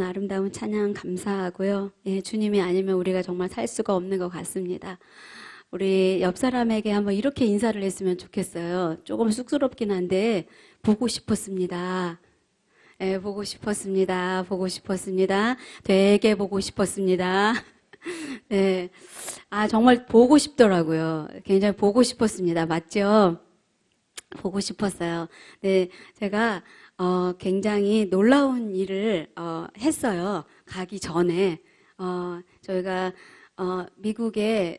너무나 아름다운 찬양 감사하고요. 예, 주님이 아니면 우리가 정말 살 수가 없는 것 같습니다. 우리 옆 사람에게 한번 이렇게 인사를 했으면 좋겠어요. 조금 쑥스럽긴 한데 보고 싶었습니다. 예, 보고 싶었습니다. 보고 싶었습니다. 되게 보고 싶었습니다. 네. 아, 정말 보고 싶더라고요. 굉장히 보고 싶었습니다. 맞죠? 보고 싶었어요. 네, 제가 굉장히 놀라운 일을 했어요. 가기 전에 저희가 미국에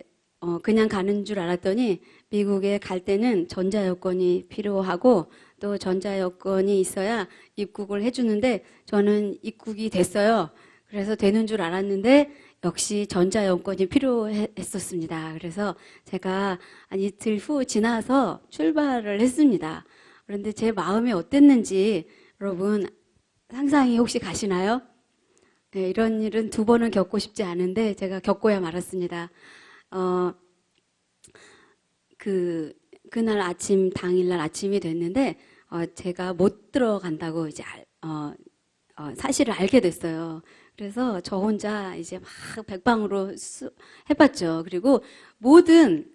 그냥 가는 줄 알았더니 미국에 갈 때는 전자 여권이 필요하고 또 전자 여권이 있어야 입국을 해주는데 저는 입국이 됐어요. 그래서 되는 줄 알았는데 역시 전자 여권이 필요했었습니다. 그래서 제가 한 이틀 후 지나서 출발을 했습니다. 그런데 제 마음이 어땠는지 여러분 상상이 혹시 가시나요? 네, 이런 일은 두 번은 겪고 싶지 않은데 제가 겪고야 말았습니다. 그날 아침, 당일날 아침이 됐는데 제가 못 들어간다고 이제 사실을 알게 됐어요. 그래서 저 혼자 이제 막 백방으로 해봤죠. 그리고 모든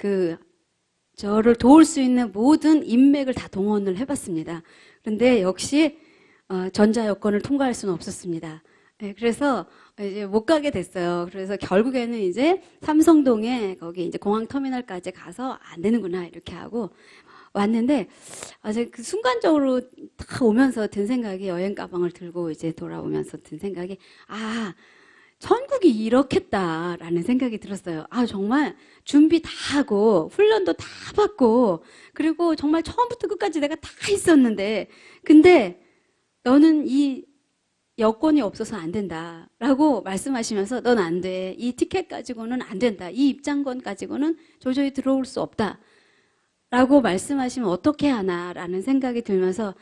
저를 도울 수 있는 모든 인맥을 다 동원을 해봤습니다. 그런데 역시 전자 여권을 통과할 수는 없었습니다. 네, 그래서 이제 못 가게 됐어요. 그래서 결국에는 이제 삼성동에 거기 이제 공항터미널까지 가서 안 되는구나 이렇게 하고 왔는데 아주 그 순간적으로 딱 오면서 든 생각이 여행 가방을 들고 이제 돌아오면서 든 생각이 천국이 이렇겠다라는 생각이 들었어요. 정말 준비 다 하고 훈련도 다 받고 그리고 정말 처음부터 끝까지 내가 다 했었는데 근데 너는 이 여권이 없어서 안 된다 라고 말씀하시면서 넌 안 돼. 이 티켓 가지고는 안 된다. 이 입장권 가지고는 도저히 들어올 수 없다. 라고 말씀하시면 어떻게 하나 라는 생각이 들면서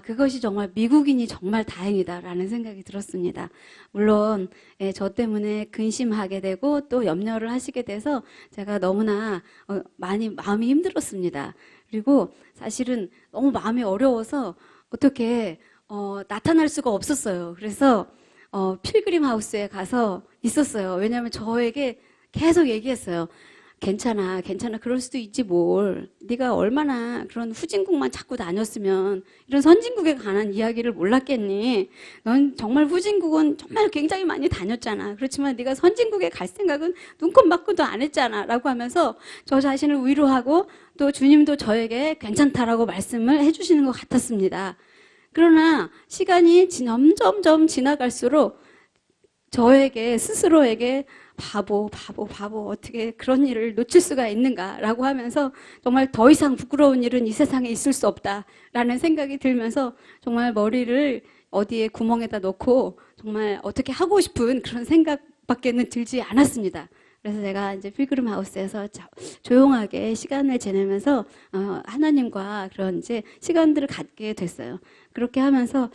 그것이 정말 미국인이 정말 다행이다 라는 생각이 들었습니다. 물론 저 때문에 근심하게 되고 또 염려를 하시게 돼서 제가 너무나 많이 마음이 힘들었습니다. 그리고 사실은 너무 마음이 어려워서 어떻게 나타날 수가 없었어요. 그래서 필그림 하우스에 가서 있었어요. 왜냐하면 저에게 계속 얘기했어요. 괜찮아, 괜찮아. 그럴 수도 있지 뭘. 네가 얼마나 그런 후진국만 자꾸 다녔으면 이런 선진국에 관한 이야기를 몰랐겠니? 넌 정말 후진국은 정말 굉장히 많이 다녔잖아. 그렇지만 네가 선진국에 갈 생각은 눈꼽만큼도 안 했잖아. 라고 하면서 저 자신을 위로하고 또 주님도 저에게 괜찮다라고 말씀을 해주시는 것 같았습니다. 그러나 시간이 점점점 지나갈수록 저에게 스스로에게 바보 어떻게 그런 일을 놓칠 수가 있는가라고 하면서 정말 더 이상 부끄러운 일은 이 세상에 있을 수 없다라는 생각이 들면서 정말 머리를 어디에 구멍에다 넣고 정말 어떻게 하고 싶은 그런 생각밖에는 들지 않았습니다. 그래서 제가 이제 필그림 하우스에서 조용하게 시간을 지내면서 하나님과 그런 이제 시간들을 갖게 됐어요. 그렇게 하면서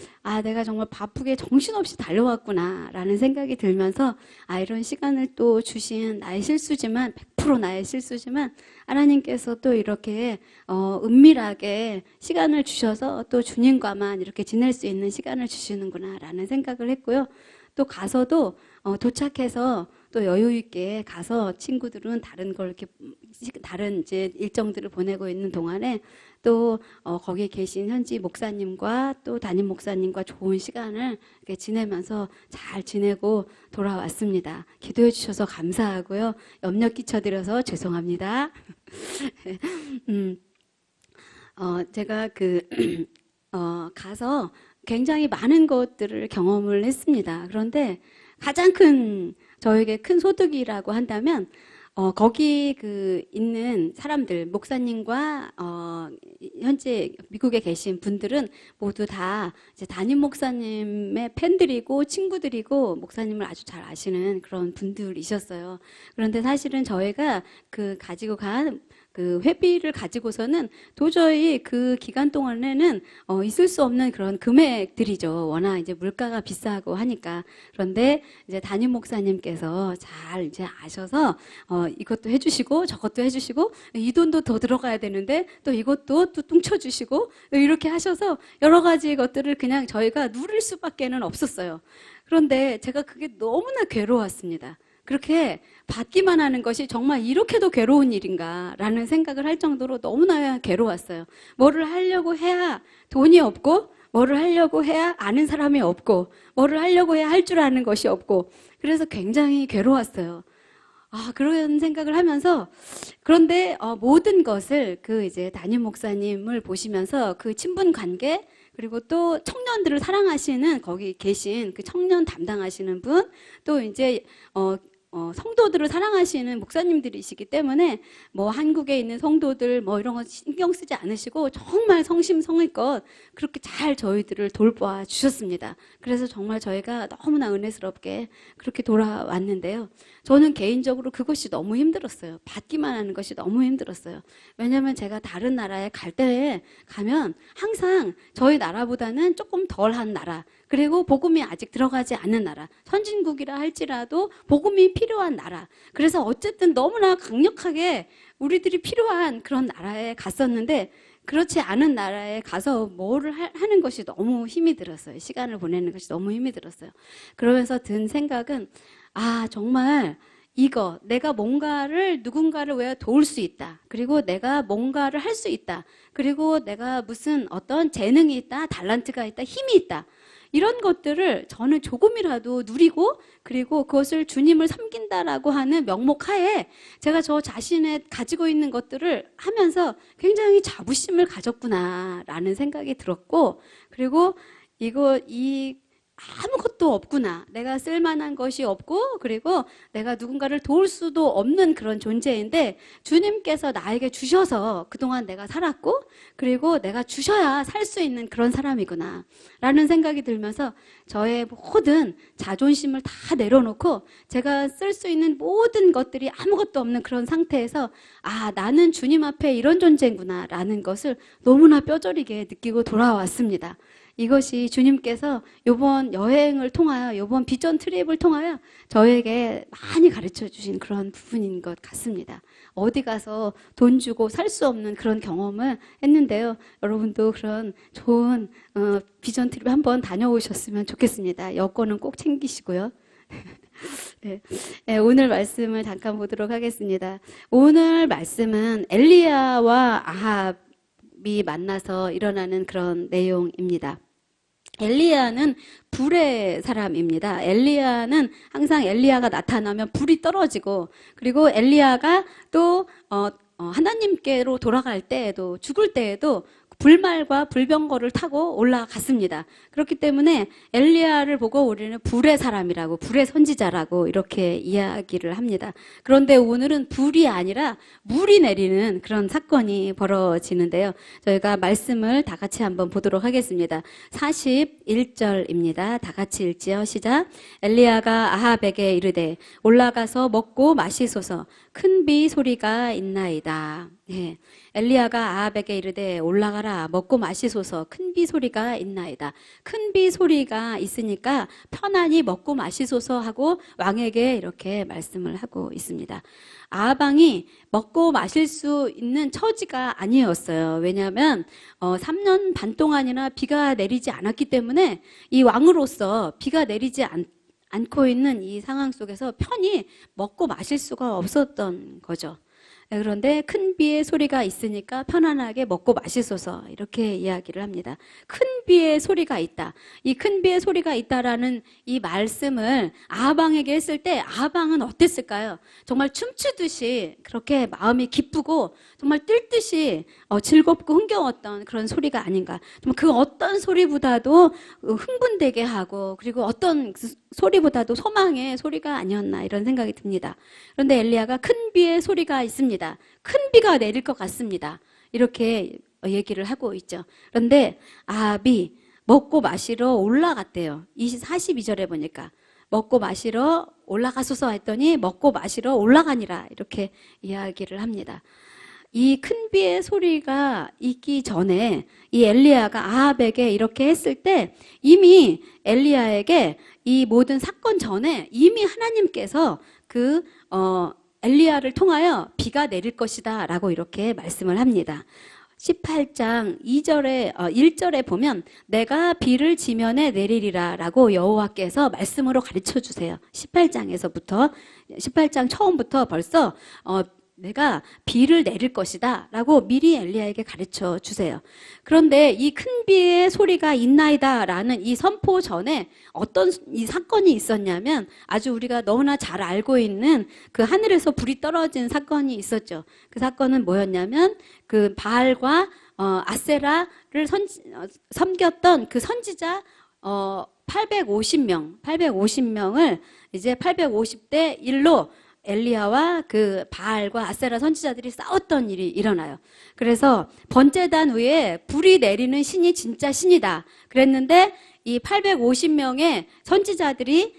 내가 정말 바쁘게 정신없이 달려왔구나 라는 생각이 들면서 이런 시간을 또 주신 나의 실수지만 100% 나의 실수지만 하나님께서 또 이렇게 은밀하게 시간을 주셔서 또 주님과만 이렇게 지낼 수 있는 시간을 주시는구나 라는 생각을 했고요. 또 가서도 도착해서 또 여유 있게 가서 친구들은 다른 걸 이렇게 다른 이제 일정들을 보내고 있는 동안에 또 거기 계신 현지 목사님과 또 담임 목사님과 좋은 시간을 이렇게 지내면서 잘 지내고 돌아왔습니다. 기도해 주셔서 감사하고요. 염려 끼쳐드려서 죄송합니다. 제가 가서 굉장히 많은 것들을 경험을 했습니다. 그런데 가장 저에게 큰 소득이라고 한다면 거기 있는 사람들, 목사님과 현재 미국에 계신 분들은 모두 다 이제 담임 목사님의 팬들이고 친구들이고 목사님을 아주 잘 아시는 그런 분들이셨어요. 그런데 사실은 저희가 가지고 간 그 회비를 가지고서는 도저히 그 기간 동안에는 있을 수 없는 그런 금액들이죠. 워낙 이제 물가가 비싸고 하니까. 그런데 이제 담임 목사님께서 잘 이제 아셔서 이것도 해주시고 저것도 해주시고 이 돈도 더 들어가야 되는데 또 이것도 또 뚱쳐주시고 이렇게 하셔서 여러 가지 것들을 그냥 저희가 누릴 수밖에는 없었어요. 그런데 제가 그게 너무나 괴로웠습니다. 그렇게 받기만 하는 것이 정말 이렇게도 괴로운 일인가 라는 생각을 할 정도로 너무나 괴로웠어요. 뭐를 하려고 해야 돈이 없고, 뭐를 하려고 해야 아는 사람이 없고, 뭐를 하려고 해야 할 줄 아는 것이 없고, 그래서 굉장히 괴로웠어요. 그런 생각을 하면서, 그런데 모든 것을 그 이제 담임 목사님을 보시면서 그 친분 관계, 그리고 또 청년들을 사랑하시는 거기 계신 그 청년 담당하시는 분, 또 이제 성도들을 사랑하시는 목사님들이시기 때문에 뭐 한국에 있는 성도들 뭐 이런 거 신경 쓰지 않으시고 정말 성심성의껏 그렇게 잘 저희들을 돌봐 주셨습니다. 그래서 정말 저희가 너무나 은혜스럽게 그렇게 돌아왔는데요. 저는 개인적으로 그것이 너무 힘들었어요. 받기만 하는 것이 너무 힘들었어요. 왜냐하면 제가 다른 나라에 갈 때 가면 항상 저희 나라보다는 조금 덜한 나라, 그리고 복음이 아직 들어가지 않는 나라, 선진국이라 할지라도 복음이 필요한 나라, 그래서 어쨌든 너무나 강력하게 우리들이 필요한 그런 나라에 갔었는데, 그렇지 않은 나라에 가서 뭐를 하는 것이 너무 힘이 들었어요. 시간을 보내는 것이 너무 힘이 들었어요. 그러면서 든 생각은 정말 이거 내가 뭔가를 누군가를 왜 도울 수 있다, 그리고 내가 뭔가를 할 수 있다, 그리고 내가 무슨 어떤 재능이 있다, 달란트가 있다, 힘이 있다, 이런 것들을 저는 조금이라도 누리고, 그리고 그것을 주님을 섬긴다라고 하는 명목하에 제가 저 자신의 가지고 있는 것들을 하면서 굉장히 자부심을 가졌구나라는 생각이 들었고, 그리고 아무것도 없구나, 내가 쓸만한 것이 없고, 그리고 내가 누군가를 도울 수도 없는 그런 존재인데 주님께서 나에게 주셔서 그동안 내가 살았고, 그리고 내가 주셔야 살 수 있는 그런 사람이구나 라는 생각이 들면서 저의 모든 자존심을 다 내려놓고 제가 쓸 수 있는 모든 것들이 아무것도 없는 그런 상태에서 나는 주님 앞에 이런 존재구나 라는 것을 너무나 뼈저리게 느끼고 돌아왔습니다. 이것이 주님께서 이번 여행을 통하여, 이번 비전 트립을 통하여 저에게 많이 가르쳐 주신 그런 부분인 것 같습니다. 어디 가서 돈 주고 살 수 없는 그런 경험을 했는데요. 여러분도 그런 좋은 비전 트립 한번 다녀오셨으면 좋겠습니다. 여권은 꼭 챙기시고요. 네, 오늘 말씀을 잠깐 보도록 하겠습니다. 오늘 말씀은 엘리야와 아합이 만나서 일어나는 그런 내용입니다. 엘리야는 불의 사람입니다. 엘리야는 항상 엘리야가 나타나면 불이 떨어지고, 그리고 엘리야가 또 하나님께로 돌아갈 때에도, 죽을 때에도 불말과 불병거를 타고 올라갔습니다. 그렇기 때문에 엘리야를 보고 우리는 불의 사람이라고, 불의 선지자라고 이렇게 이야기를 합니다. 그런데 오늘은 불이 아니라 물이 내리는 그런 사건이 벌어지는데요. 저희가 말씀을 다 같이 한번 보도록 하겠습니다. 41절입니다. 다 같이 읽지요. 시작. 엘리야가 아합에게 이르되 올라가서 먹고 마시소서, 큰 비 소리가 있나이다. 예. 엘리야가 아합에게 이르되 올라가라, 먹고 마시소서, 큰 비 소리가 있나이다. 큰 비 소리가 있으니까 편안히 먹고 마시소서 하고 왕에게 이렇게 말씀을 하고 있습니다. 아합 왕이 먹고 마실 수 있는 처지가 아니었어요. 왜냐하면 3년 반 동안이나 비가 내리지 않았기 때문에 이 왕으로서 비가 내리지 않고 있는 이 상황 속에서 편히 먹고 마실 수가 없었던 거죠. 그런데 큰 비의 소리가 있으니까 편안하게 먹고 마시소서, 이렇게 이야기를 합니다. 큰 비의 소리가 있다. 이 큰 비의 소리가 있다라는 이 말씀을 아합 왕에게 했을 때 아합 왕은 어땠을까요? 정말 춤추듯이 그렇게 마음이 기쁘고 정말 뛸 듯이 즐겁고 흥겨웠던 그런 소리가 아닌가. 정말 그 어떤 소리보다도 흥분되게 하고, 그리고 어떤 소리보다도 소망의 소리가 아니었나, 이런 생각이 듭니다. 그런데 엘리야가 큰 비의 소리가 있습니다. 큰 비가 내릴 것 같습니다. 이렇게 얘기를 하고 있죠. 그런데 아합이 먹고 마시러 올라갔대요. 42절에 보니까 먹고 마시러 올라가소서 했더니 먹고 마시러 올라가니라, 이렇게 이야기를 합니다. 이 큰 비의 소리가 있기 전에 이 엘리야가 아합에게 이렇게 했을 때 이미 엘리야에게 이 모든 사건 전에 이미 하나님께서 엘리야를 통하여 비가 내릴 것이다 라고 이렇게 말씀을 합니다. 18장 1절에 보면 내가 비를 지면에 내리리라 라고 여호와께서 말씀으로 가르쳐 주세요. 18장 처음부터 벌써 내가 비를 내릴 것이다 라고 미리 엘리야에게 가르쳐 주세요. 그런데 이 큰 비의 소리가 있나이다 라는 이 선포 전에 어떤 이 사건이 있었냐면 아주 우리가 너무나 잘 알고 있는 그 하늘에서 불이 떨어진 사건이 있었죠. 그 사건은 뭐였냐면 그 바알과 아세라를 섬겼던 그 선지자 850명을 이제 850대 1로 엘리야와 그 바알과 아세라 선지자들이 싸웠던 일이 일어나요. 그래서 번제단 위에 불이 내리는 신이 진짜 신이다 그랬는데 이 850명의 선지자들이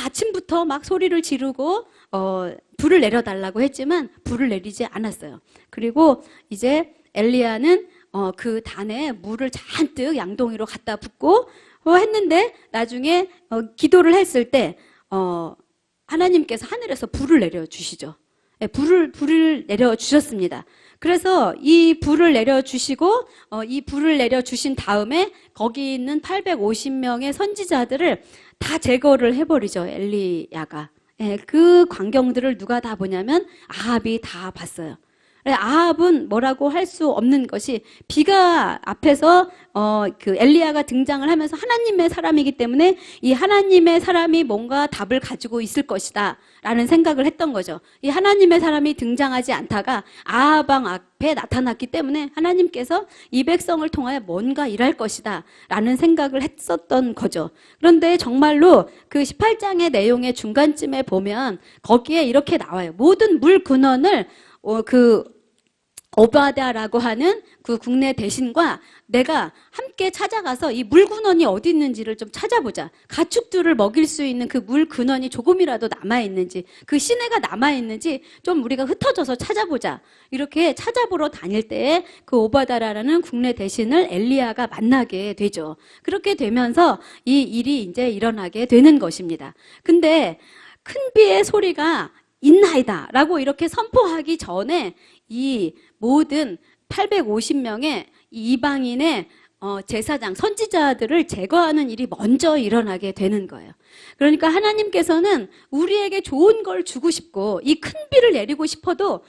아침부터 막 소리를 지르고 불을 내려달라고 했지만 불을 내리지 않았어요. 그리고 이제 엘리야는 그 단에 물을 잔뜩 양동이로 갖다 붓고 했는데 나중에 기도를 했을 때 하나님께서 하늘에서 불을 내려주시죠. 불을 내려주셨습니다. 그래서 이 불을 내려주시고 이 불을 내려주신 다음에 거기 있는 850명의 선지자들을 다 제거를 해버리죠. 엘리야가. 그 광경들을 누가 다 보냐면 아합이 다 봤어요. 아합은 뭐라고 할 수 없는 것이 비가 앞에서 그 엘리야가 등장을 하면서 하나님의 사람이기 때문에 이 하나님의 사람이 뭔가 답을 가지고 있을 것이다 라는 생각을 했던 거죠. 이 하나님의 사람이 등장하지 않다가 아합 왕 앞에 나타났기 때문에 하나님께서 이 백성을 통하여 뭔가 일할 것이다 라는 생각을 했었던 거죠. 그런데 정말로 그 18장의 내용의 중간쯤에 보면 거기에 이렇게 나와요. 모든 물 근원을 오바댜라고 하는 그 국내 대신과 내가 함께 찾아가서 이 물 근원이 어디 있는지를 좀 찾아보자. 가축들을 먹일 수 있는 그 물 근원이 조금이라도 남아있는지, 그 시내가 남아있는지 좀 우리가 흩어져서 찾아보자. 이렇게 찾아보러 다닐 때에 그 오바댜라는 국내 대신을 엘리야가 만나게 되죠. 그렇게 되면서 이 일이 이제 일어나게 되는 것입니다. 근데 큰 비의 소리가 있나이다 라고 이렇게 선포하기 전에 이 모든 850명의 이방인의 제사장, 선지자들을 제거하는 일이 먼저 일어나게 되는 거예요. 그러니까 하나님께서는 우리에게 좋은 걸 주고 싶고 이 큰 비를 내리고 싶어도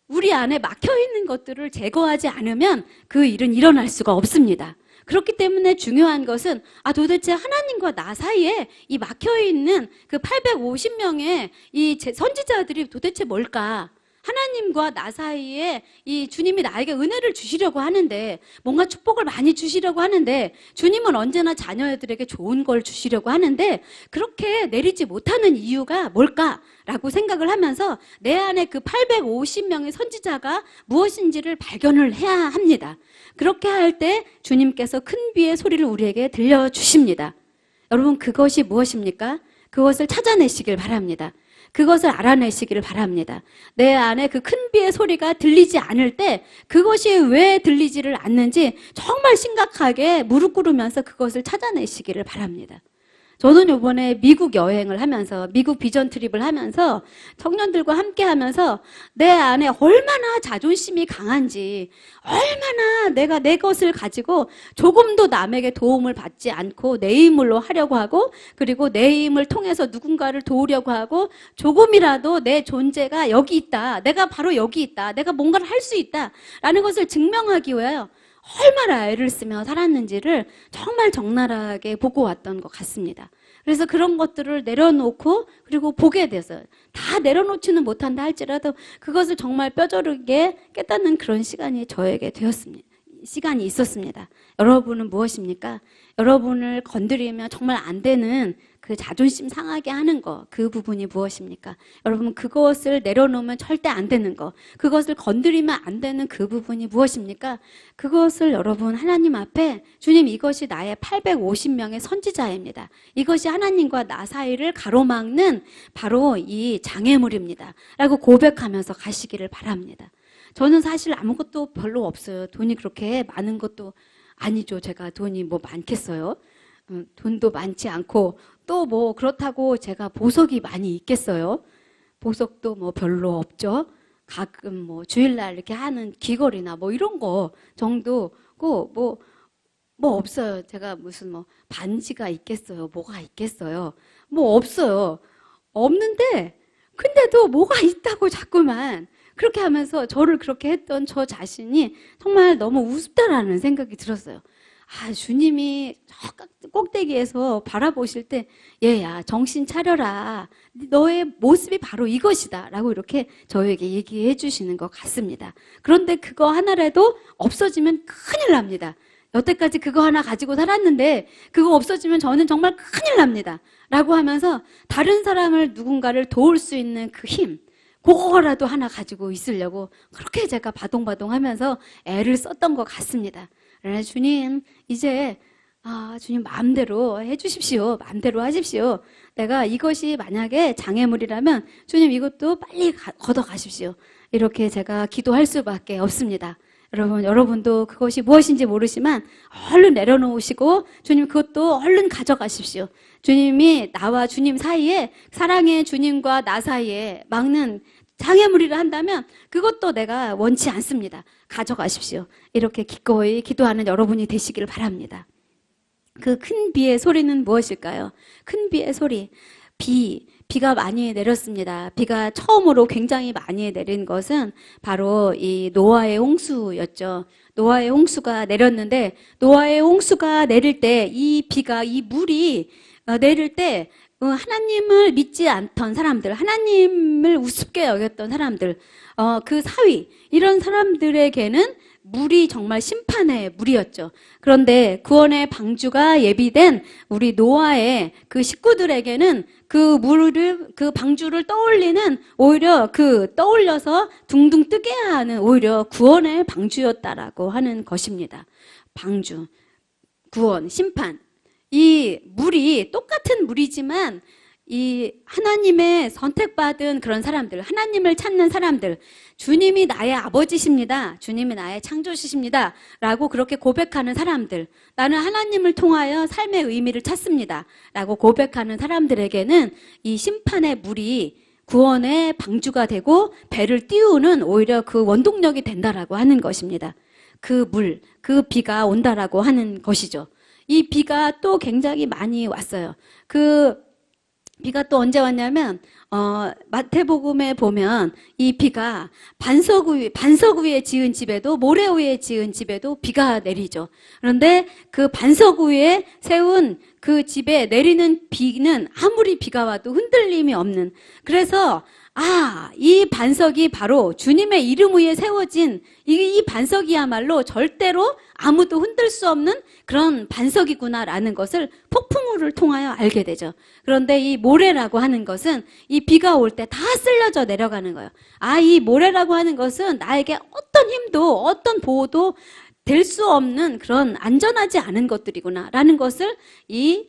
우리 안에 막혀있는 것들을 제거하지 않으면 그 일은 일어날 수가 없습니다. 그렇기 때문에 중요한 것은 도대체 하나님과 나 사이에 이 막혀있는 그 850명의 이 선지자들이 도대체 뭘까? 하나님과 나 사이에 이 주님이 나에게 은혜를 주시려고 하는데 뭔가 축복을 많이 주시려고 하는데 주님은 언제나 자녀들에게 좋은 걸 주시려고 하는데 그렇게 내리지 못하는 이유가 뭘까라고 생각을 하면서 내 안에 그 850명의 선지자가 무엇인지를 발견을 해야 합니다. 그렇게 할 때 주님께서 큰 비의 소리를 우리에게 들려주십니다. 여러분 그것이 무엇입니까? 그것을 찾아내시길 바랍니다. 그것을 알아내시기를 바랍니다. 내 안에 그 큰 비의 소리가 들리지 않을 때 그것이 왜 들리지를 않는지 정말 심각하게 무릎 꿇으면서 그것을 찾아내시기를 바랍니다. 저는 이번에 미국 여행을 하면서 미국 비전 트립을 하면서 청년들과 함께 하면서 내 안에 얼마나 자존심이 강한지 얼마나 내가 내 것을 가지고 조금도 남에게 도움을 받지 않고 내 힘으로 하려고 하고 그리고 내 힘을 통해서 누군가를 도우려고 하고 조금이라도 내 존재가 여기 있다. 내가 바로 여기 있다. 내가 뭔가를 할 수 있다. 라는 것을 증명하기 위하여 얼마나 애를 쓰며 살았는지를 정말 적나라하게 보고 왔던 것 같습니다. 그래서 그런 것들을 내려놓고 그리고 보게 돼서 다 내려놓지는 못한다 할지라도 그것을 정말 뼈저리게 깨닫는 그런 시간이 저에게 되었습니다. 시간이 있었습니다. 여러분은 무엇입니까? 여러분을 건드리면 정말 안 되는 그 자존심 상하게 하는 거, 그 부분이 무엇입니까? 여러분 그것을 내려놓으면 절대 안 되는 거, 그것을 건드리면 안 되는 그 부분이 무엇입니까? 그것을 여러분 하나님 앞에 주님 이것이 나의 850명의 선지자입니다. 이것이 하나님과 나 사이를 가로막는 바로 이 장애물입니다. 라고 고백하면서 가시기를 바랍니다. 저는 사실 아무것도 별로 없어요. 돈이 그렇게 많은 것도 아니죠. 제가 돈이 뭐 많겠어요? 돈도 많지 않고 또 뭐 그렇다고 제가 보석이 많이 있겠어요? 보석도 뭐 별로 없죠. 가끔 뭐 주일날 이렇게 하는 귀걸이나 뭐 이런 거 정도고 뭐 없어요. 제가 무슨 뭐 반지가 있겠어요? 뭐가 있겠어요? 뭐 없어요. 없는데 근데도 뭐가 있다고 자꾸만 그렇게 하면서 저를 그렇게 했던 저 자신이 정말 너무 우습다라는 생각이 들었어요. 아, 주님이 저 꼭대기에서 바라보실 때 얘야 정신 차려라. 너의 모습이 바로 이것이다 라고 이렇게 저에게 얘기해 주시는 것 같습니다. 그런데 그거 하나라도 없어지면 큰일 납니다. 여태까지 그거 하나 가지고 살았는데 그거 없어지면 저는 정말 큰일 납니다 라고 하면서 다른 사람을 누군가를 도울 수 있는 그 힘, 그거라도 하나 가지고 있으려고 그렇게 제가 바동바동하면서 애를 썼던 것 같습니다. 그러나 주님 이제 주님 마음대로 해주십시오. 마음대로 하십시오. 내가 이것이 만약에 장애물이라면 주님 이것도 빨리 걷어가십시오. 이렇게 제가 기도할 수밖에 없습니다. 여러분도 그것이 무엇인지 모르지만 얼른 내려놓으시고 주님 그것도 얼른 가져가십시오. 주님이 나와 주님 사이에 사랑의 주님과 나 사이에 막는 장애물이라 한다면 그것도 내가 원치 않습니다. 가져가십시오. 이렇게 기꺼이 기도하는 여러분이 되시길 바랍니다. 그 큰 비의 소리는 무엇일까요? 큰 비의 소리. 비가 많이 내렸습니다. 비가 처음으로 굉장히 많이 내린 것은 바로 이 노아의 홍수였죠. 노아의 홍수가 내렸는데 노아의 홍수가 내릴 때 이 비가 이 물이 내릴 때 하나님을 믿지 않던 사람들, 하나님을 우습게 여겼던 사람들, 그 사위 이런 사람들에게는 물이 정말 심판의 물이었죠. 그런데 구원의 방주가 예비된 우리 노아의 그 식구들에게는 그 물을, 그 방주를 떠올리는 오히려 떠올려서 둥둥 뜨게 하는 오히려 구원의 방주였다라고 하는 것입니다. 방주, 구원, 심판. 이 물이 똑같은 물이지만 이 하나님의 선택받은 그런 사람들, 하나님을 찾는 사람들, 주님이 나의 아버지십니다. 주님이 나의 창조주십니다. 라고 그렇게 고백하는 사람들, 나는 하나님을 통하여 삶의 의미를 찾습니다. 라고 고백하는 사람들에게는 이 심판의 물이 구원의 방주가 되고 배를 띄우는 오히려 그 원동력이 된다라고 하는 것입니다. 그 물, 그 비가 온다라고 하는 것이죠. 이 비가 또 굉장히 많이 왔어요. 그 비가 또 언제 왔냐면 마태복음에 보면 이 비가 반석 위에 지은 집에도 모래 위에 지은 집에도 비가 내리죠. 그런데 그 반석 위에 세운 그 집에 내리는 비는 아무리 비가 와도 흔들림이 없는, 그래서 이 반석이 바로 주님의 이름 위에 세워진 이 반석이야말로 절대로 아무도 흔들 수 없는 그런 반석이구나라는 것을 폭풍우를 통하여 알게 되죠. 그런데 이 모래라고 하는 것은 이 비가 올 때 다 쓸려져 내려가는 거예요. 이 모래라고 하는 것은 나에게 어떤 힘도 어떤 보호도 될 수 없는 그런 안전하지 않은 것들이구나라는 것을 이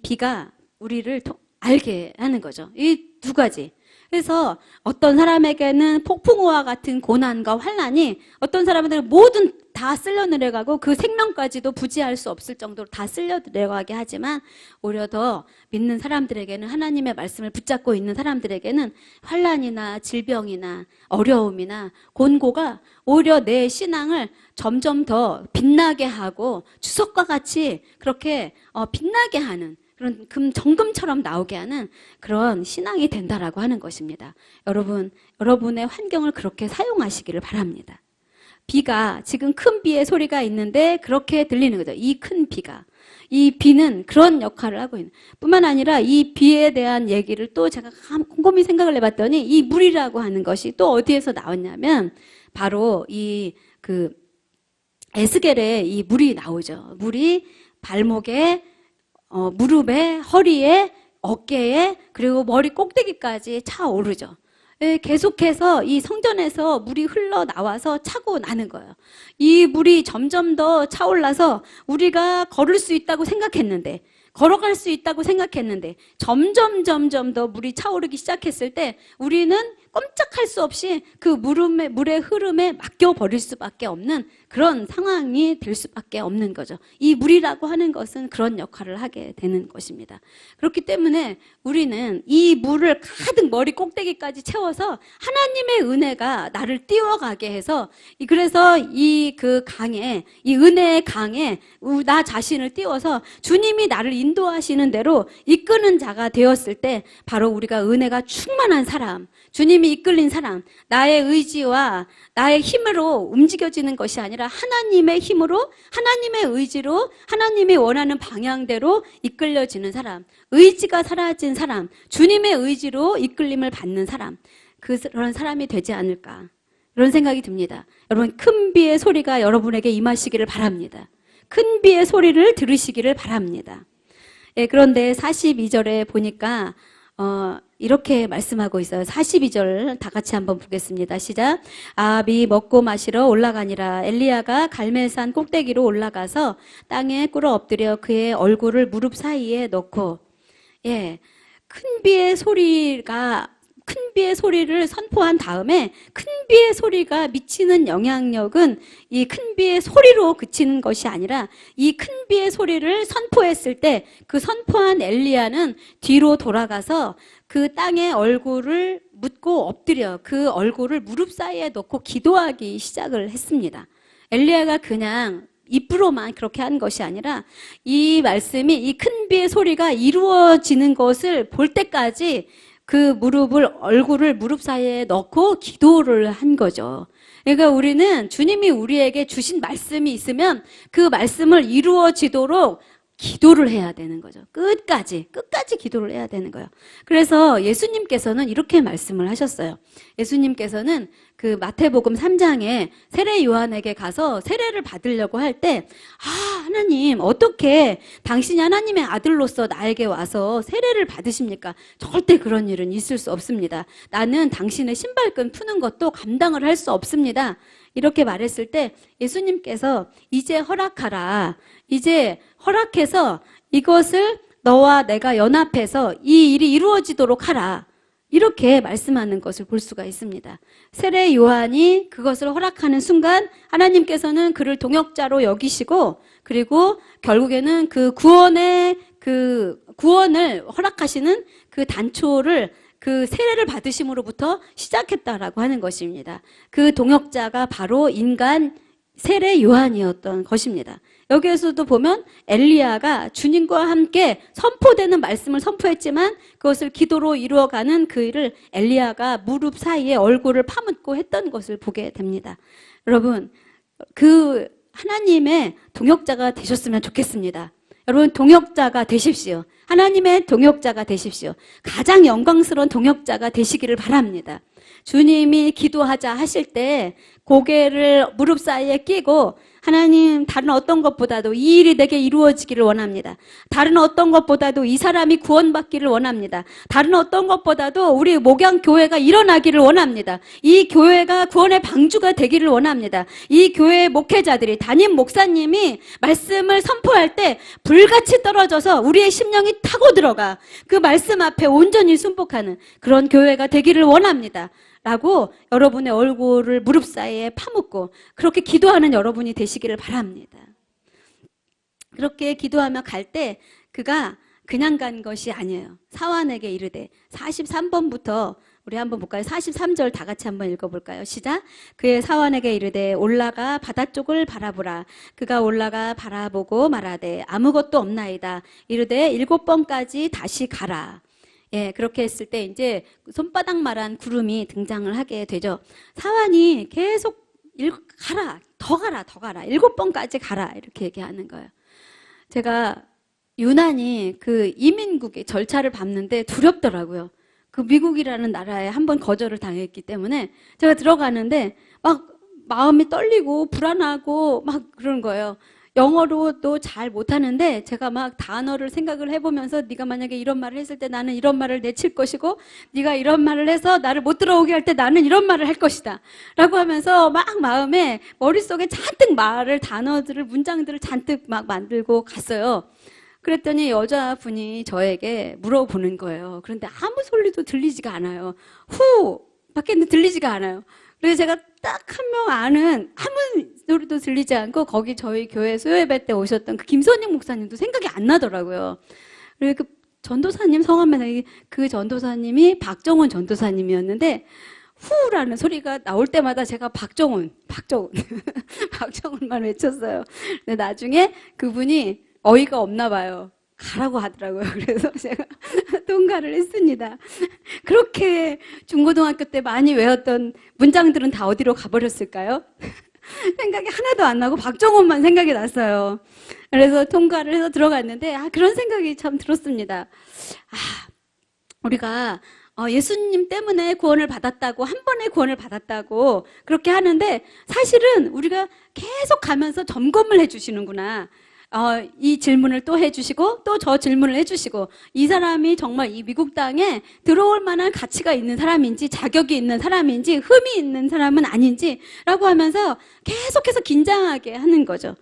비가 우리를 알게 하는 거죠. 이 두 가지. 그래서 어떤 사람에게는 폭풍우와 같은 고난과 환난이 어떤 사람들은 모든 다 쓸려 내려가고 그 생명까지도 부지할 수 없을 정도로 다 쓸려 내려가게 하지만 오히려 더 믿는 사람들에게는, 하나님의 말씀을 붙잡고 있는 사람들에게는 환난이나 질병이나 어려움이나 곤고가 오히려 내 신앙을 점점 더 빛나게 하고 주석과 같이 그렇게 빛나게 하는 그런 정금처럼 나오게 하는 그런 신앙이 된다라고 하는 것입니다. 여러분의 환경을 그렇게 사용하시기를 바랍니다. 비가, 지금 큰 비의 소리가 있는데 그렇게 들리는 거죠. 이 큰 비가. 이 비는 그런 역할을 하고 있는, 뿐만 아니라 이 비에 대한 얘기를 또 제가 곰곰이 생각을 해봤더니 이 물이라고 하는 것이 또 어디에서 나왔냐면 바로 에스겔에 이 물이 나오죠. 물이 발목에 무릎에, 허리에, 어깨에, 그리고 머리 꼭대기까지 차오르죠. 계속해서 이 성전에서 물이 흘러나와서 차고 나는 거예요. 이 물이 점점 더 차올라서 우리가 걸을 수 있다고 생각했는데, 걸어갈 수 있다고 생각했는데 점점 더 물이 차오르기 시작했을 때 우리는 꼼짝할 수 없이 그 물의 흐름에 맡겨버릴 수밖에 없는 그런 상황이 될 수밖에 없는 거죠. 이 물이라고 하는 것은 그런 역할을 하게 되는 것입니다. 그렇기 때문에 우리는 이 물을 가득 머리 꼭대기까지 채워서 하나님의 은혜가 나를 띄워가게 해서, 그래서 이 은혜의 강에 나 자신을 띄워서 주님이 나를 인도하시는 대로 이끄는 자가 되었을 때 바로 우리가 은혜가 충만한 사람, 주님이 이끌린 사람, 나의 의지와 나의 힘으로 움직여지는 것이 아니라 하나님의 힘으로, 하나님의 의지로, 하나님이 원하는 방향대로 이끌려지는 사람, 의지가 사라진 사람, 주님의 의지로 이끌림을 받는 사람, 그런 사람이 되지 않을까, 이런 생각이 듭니다. 여러분, 큰 비의 소리가 여러분에게 임하시기를 바랍니다. 큰 비의 소리를 들으시기를 바랍니다. 예, 그런데 42절에 보니까 이렇게 말씀하고 있어요. 42절 다 같이 한번 보겠습니다. 시작. 아합이 먹고 마시러 올라가니라. 엘리야가 갈멜산 꼭대기로 올라가서 땅에 꿇어 엎드려 그의 얼굴을 무릎 사이에 넣고, 큰 비의 소리를 선포한 다음에 큰 비의 소리가 미치는 영향력은 이 큰 비의 소리로 그치는 것이 아니라 이 큰 비의 소리를 선포했을 때 그 선포한 엘리야는 뒤로 돌아가서 그 땅에 얼굴을 묻고 엎드려 그 얼굴을 무릎 사이에 놓고 기도하기 시작을 했습니다. 엘리야가 그냥 입으로만 그렇게 한 것이 아니라 이 말씀이, 이 큰 비의 소리가 이루어지는 것을 볼 때까지 그 얼굴을 무릎 사이에 넣고 기도를 한 거죠. 그러니까 우리는 주님이 우리에게 주신 말씀이 있으면 그 말씀을 이루어지도록 기도를 해야 되는 거죠. 끝까지 기도를 해야 되는 거예요. 그래서 예수님께서는 이렇게 말씀을 하셨어요. 예수님께서는 그 마태복음 3장에 세례 요한에게 가서 세례를 받으려고 할 때, 하나님, 어떻게 당신이 하나님의 아들로서 나에게 와서 세례를 받으십니까? 절대 그런 일은 있을 수 없습니다. 나는 당신의 신발끈 푸는 것도 감당을 할 수 없습니다. 이렇게 말했을 때 예수님께서 이제 허락하라. 이제 허락해서 이것을 너와 내가 연합해서 이 일이 이루어지도록 하라. 이렇게 말씀하는 것을 볼 수가 있습니다. 세례 요한이 그것을 허락하는 순간 하나님께서는 그를 동역자로 여기시고, 그리고 결국에는 그 구원을 허락하시는 그 단초를 그 세례를 받으심으로부터 시작했다라고 하는 것입니다. 그 동역자가 바로 인간 세례 요한이었던 것입니다. 여기에서도 보면 엘리야가 주님과 함께 선포되는 말씀을 선포했지만 그것을 기도로 이루어가는 그 일을 엘리야가 무릎 사이에 얼굴을 파묻고 했던 것을 보게 됩니다. 여러분, 그 하나님의 동역자가 되셨으면 좋겠습니다. 여러분, 동역자가 되십시오. 하나님의 동역자가 되십시오. 가장 영광스러운 동역자가 되시기를 바랍니다. 주님이 기도하자 하실 때 고개를 무릎 사이에 끼고, 하나님, 다른 어떤 것보다도 이 일이 내게 이루어지기를 원합니다. 다른 어떤 것보다도 이 사람이 구원받기를 원합니다. 다른 어떤 것보다도 우리 목양교회가 일어나기를 원합니다. 이 교회가 구원의 방주가 되기를 원합니다. 이 교회의 목회자들이, 담임 목사님이 말씀을 선포할 때 불같이 떨어져서 우리의 심령이 타고 들어가 그 말씀 앞에 온전히 순복하는 그런 교회가 되기를 원합니다. 라고 여러분의 얼굴을 무릎 사이에 파묻고 그렇게 기도하는 여러분이 되시기를 바랍니다. 그렇게 기도하며 갈 때 그가 그냥 간 것이 아니에요. 사환에게 이르되, 43번부터 우리 한번 볼까요? 43절 다 같이 한번 읽어볼까요? 시작. 그의 사환에게 이르되 올라가 바다 쪽을 바라보라. 그가 올라가 바라보고 말하되 아무것도 없나이다. 이르되 7번까지 다시 가라. 그렇게 했을 때 이제 손바닥만한 구름이 등장을 하게 되죠. 사환이 계속 가라, 더 가라, 7번까지 가라 이렇게 얘기하는 거예요. 제가 유난히 그 이민국의 절차를 밟는데 두렵더라고요. 그 미국이라는 나라에 한번 거절을 당했기 때문에 제가 들어가는데 막 마음이 떨리고 불안하고 막 그런 거예요. 영어로도 잘 못하는데 제가 막 단어를 생각을 해보면서 네가 만약에 이런 말을 했을 때 나는 이런 말을 내칠 것이고 네가 이런 말을 해서 나를 못 들어오게 할 때 나는 이런 말을 할 것이다 라고 하면서 막 마음에 머릿속에 잔뜩 단어들을 문장들을 잔뜩 막 만들고 갔어요. 그랬더니 여자분이 저에게 물어보는 거예요. 그런데 아무 소리도 들리지가 않아요. 밖에 있는 들리지가 않아요. 그래서 제가 딱 한 명 아는 아무 소리도 들리지 않고 거기 저희 교회 수요예배 때 오셨던 그 김선익 목사님도 생각이 안 나더라고요. 그리고 그 전도사님 성함에 그 전도사님이 박정훈 전도사님이었는데 후라는 소리가 나올 때마다 제가 박정훈 박정훈만 외쳤어요. 근데 나중에 그분이 어이가 없나 봐요. 가라고 하더라고요. 그래서 제가 통과를 했습니다. 그렇게 중고등학교 때 많이 외웠던 문장들은 다 어디로 가버렸을까요? 생각이 하나도 안 나고 박정훈만 생각이 났어요. 그래서 통과를 해서 들어갔는데 그런 생각이 참 들었습니다. 우리가 예수님 때문에 구원을 받았다고, 한 번에 구원을 받았다고 그렇게 하는데 사실은 우리가 계속 가면서 점검을 해주시는구나. 이 질문을 또 해주시고 또 저 질문을 해주시고 이 사람이 정말 이 미국 땅에 들어올 만한 가치가 있는 사람인지 자격이 있는 사람인지 흠이 있는 사람은 아닌지 라고 하면서 계속해서 긴장하게 하는 거죠.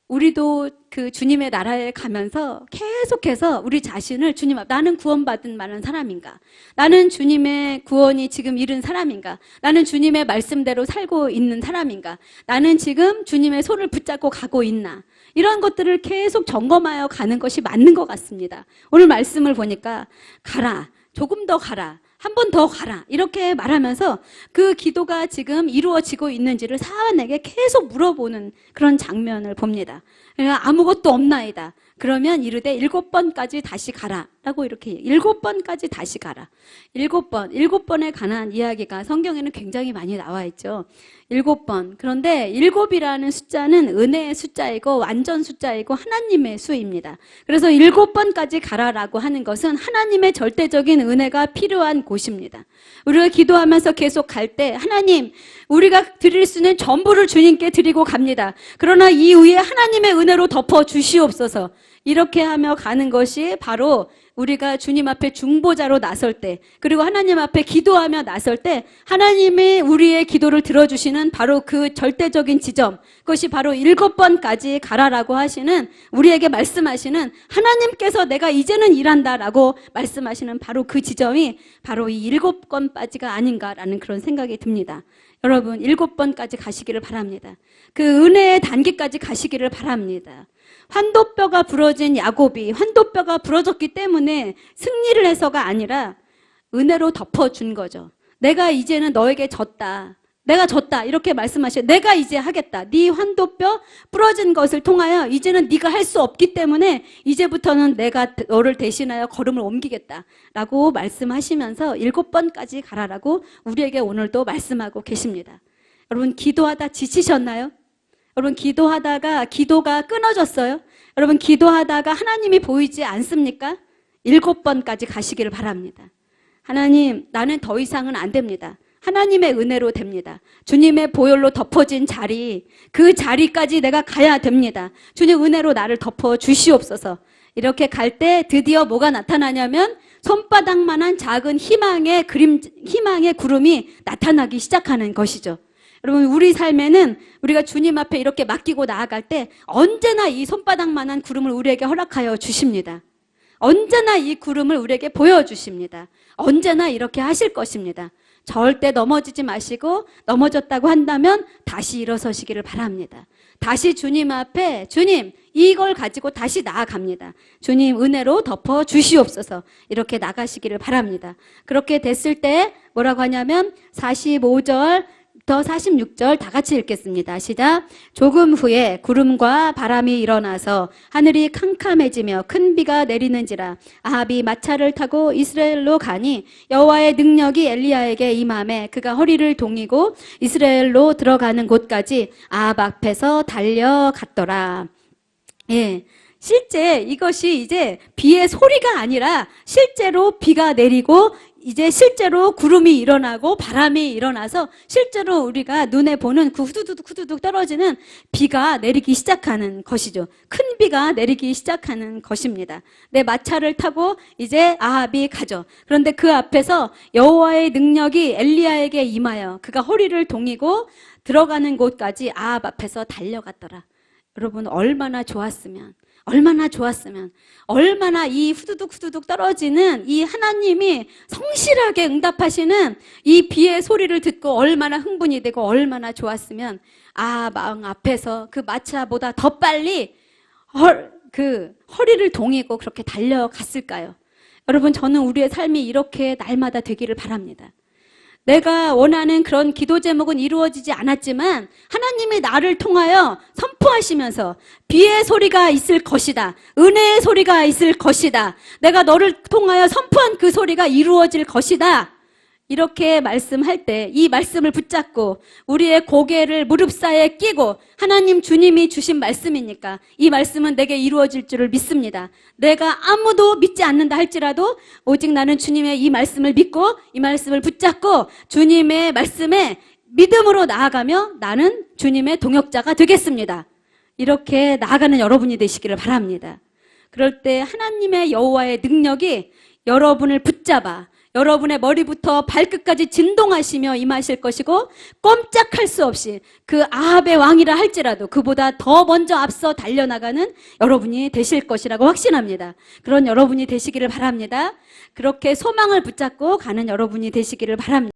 우리도 그 주님의 나라에 가면서 계속해서 우리 자신을 주님 앞, 나는 구원받은 만한 사람인가? 나는 주님의 구원이 지금 이른 사람인가? 나는 주님의 말씀대로 살고 있는 사람인가? 나는 지금 주님의 손을 붙잡고 가고 있나? 이런 것들을 계속 점검하여 가는 것이 맞는 것 같습니다. 오늘 말씀을 보니까 가라, 조금 더 가라, 한 번 더 가라 이렇게 말하면서 그 기도가 지금 이루어지고 있는지를 사안에게 계속 물어보는 그런 장면을 봅니다. 아무것도 없나이다. 그러면 이르되 7번까지 다시 가라 라고 이렇게 7번까지 다시 가라. 7번에 관한 이야기가 성경에는 굉장히 많이 나와 있죠. 7번. 그런데 7이라는 숫자는 은혜의 숫자이고 완전 숫자이고 하나님의 수입니다. 그래서 7번까지 가라라고 하는 것은 하나님의 절대적인 은혜가 필요한 곳입니다. 우리가 기도하면서 계속 갈 때 하나님, 우리가 드릴 수 있는 전부를 주님께 드리고 갑니다. 그러나 이후에 하나님의 은혜로 덮어 주시옵소서. 이렇게 하며 가는 것이 바로 우리가 주님 앞에 중보자로 나설 때, 그리고 하나님 앞에 기도하며 나설 때 하나님이 우리의 기도를 들어주시는 바로 그 절대적인 지점, 그것이 바로 7번까지 가라라고 하시는, 우리에게 말씀하시는, 하나님께서 내가 이제는 일한다라고 말씀하시는 바로 그 지점이 바로 이 7번까지가 아닌가라는 그런 생각이 듭니다. 여러분, 7번까지 가시기를 바랍니다. 그 은혜의 단계까지 가시기를 바랍니다. 환도뼈가 부러진 야곱이 환도뼈가 부러졌기 때문에 승리를 해서가 아니라 은혜로 덮어준 거죠. 내가 이제는 너에게 졌다. 내가 졌다. 이렇게 말씀하셔요. 내가 이제 하겠다. 네 환도뼈 부러진 것을 통하여 이제는 네가 할 수 없기 때문에 이제부터는 내가 너를 대신하여 걸음을 옮기겠다. 라고 말씀하시면서 7번까지 가라라고 우리에게 오늘도 말씀하고 계십니다. 여러분, 기도하다 지치셨나요? 여러분, 기도하다가 기도가 끊어졌어요? 여러분, 기도하다가 하나님이 보이지 않습니까? 7번까지 가시기를 바랍니다. 하나님, 나는 더 이상은 안 됩니다. 하나님의 은혜로 됩니다. 주님의 보혈로 덮어진 자리, 그 자리까지 내가 가야 됩니다. 주님 은혜로 나를 덮어 주시옵소서. 이렇게 갈 때 드디어 뭐가 나타나냐면 손바닥만한 작은 희망의 구름이 나타나기 시작하는 것이죠. 여러분, 우리 삶에는 우리가 주님 앞에 이렇게 맡기고 나아갈 때 언제나 이 손바닥만한 구름을 우리에게 허락하여 주십니다. 언제나 이 구름을 우리에게 보여주십니다. 언제나 이렇게 하실 것입니다. 절대 넘어지지 마시고 넘어졌다고 한다면 다시 일어서시기를 바랍니다. 다시 주님 앞에, 주님, 이걸 가지고 다시 나아갑니다. 주님 은혜로 덮어 주시옵소서. 이렇게 나가시기를 바랍니다. 그렇게 됐을 때 뭐라고 하냐면 45절 더 46절 다 같이 읽겠습니다. 시작. 조금 후에 구름과 바람이 일어나서 하늘이 캄캄해지며 큰 비가 내리는지라. 아합이 마차를 타고 이스라엘로 가니 여호와의 능력이 엘리야에게 임하매 그가 허리를 동이고 이스라엘로 들어가는 곳까지 아합 앞에서 달려갔더라. 예. 실제 이것이 이제 비의 소리가 아니라 실제로 비가 내리고 이제 실제로 구름이 일어나고 바람이 일어나서 실제로 우리가 눈에 보는 그 후두둑 떨어지는 비가 내리기 시작하는 것이죠. 큰 비가 내리기 시작하는 것입니다. 내 마차를 타고 이제 아합이 가죠. 그런데 그 앞에서 여호와의 능력이 엘리야에게 임하여 그가 허리를 동이고 들어가는 곳까지 아합 앞에서 달려갔더라. 여러분, 얼마나 좋았으면, 얼마나 좋았으면, 얼마나 이 후두둑 후두둑 떨어지는 이 하나님이 성실하게 응답하시는 이 비의 소리를 듣고 얼마나 흥분이 되고 얼마나 좋았으면, 마음 앞에서 그 마차보다 더 빨리 허리를 동이고 그렇게 달려갔을까요? 여러분, 저는 우리의 삶이 이렇게 날마다 되기를 바랍니다. 내가 원하는 그런 기도 제목은 이루어지지 않았지만 하나님이 나를 통하여 선포하시면서 비의 소리가 있을 것이다. 은혜의 소리가 있을 것이다. 내가 너를 통하여 선포한 그 소리가 이루어질 것이다. 이렇게 말씀할 때 이 말씀을 붙잡고 우리의 고개를 무릎사이에 끼고 하나님 주님이 주신 말씀이니까 이 말씀은 내게 이루어질 줄을 믿습니다. 내가 아무도 믿지 않는다 할지라도 오직 나는 주님의 이 말씀을 믿고 이 말씀을 붙잡고 주님의 말씀에 믿음으로 나아가며 나는 주님의 동역자가 되겠습니다. 이렇게 나아가는 여러분이 되시기를 바랍니다. 그럴 때 하나님의 여호와의 능력이 여러분을 붙잡아 여러분의 머리부터 발끝까지 진동하시며 임하실 것이고 꼼짝할 수 없이 그 아합의 왕이라 할지라도 그보다 더 먼저 앞서 달려나가는 여러분이 되실 것이라고 확신합니다. 그런 여러분이 되시기를 바랍니다. 그렇게 소망을 붙잡고 가는 여러분이 되시기를 바랍니다.